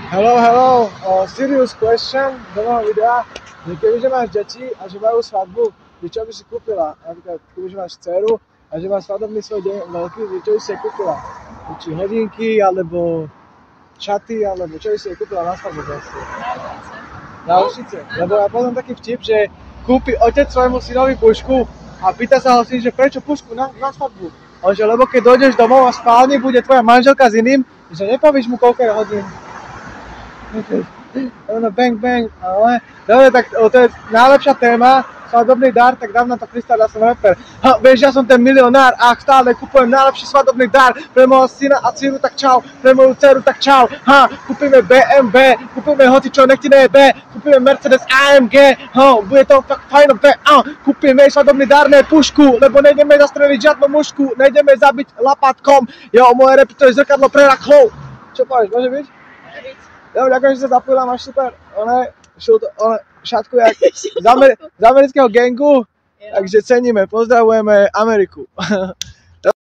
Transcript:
Hello, serious question do nového videa, že kebyže máš deti a že majú svadbu, že čo by si kúpila? Napríklad, kebyže máš dceru a že máš svadobný svoj deň veľký, že čo by si jej kúpila? Či hodinky, alebo šaty, alebo čo by si jej kúpila na svadbu vlastne? Náušnice. Lebo ja potom taký vtip, že kúpi otec svojmu synovi pušku a pýta sa ho syn, že prečo pušku na svadbu? On že lebo keď dojdeš domov a v spálni bude tvoja manželka s iným, že nepovíš mu koľko je hodín. No bang, ale dobre, tak to je najlepšia téma, svadobný dar, tak dám na to freestyle, ja som rapper. Vieš, ja som ten milionár a stále kupujem najlepší svadobný dar pre môjho syna a dceru, tak čau, pre moju dceru, tak čau. Kúpime BMW, kúpime hocičo, nech ti nejebe, kúpime Mercedes AMG, bude to fakt fajnové, kúpime svadobný dar, ne pušku, lebo nejdeme zastreliť žiadnu mušku, nejdeme zabiť lapátkom, moje repy to je zrkadlo pre rachlov. Čo povieš, môže byť? Dobre, ďakujem, že sa zapojila, máš super, šatku jak z amerického gangu, takže ceníme, pozdravujeme Ameriku.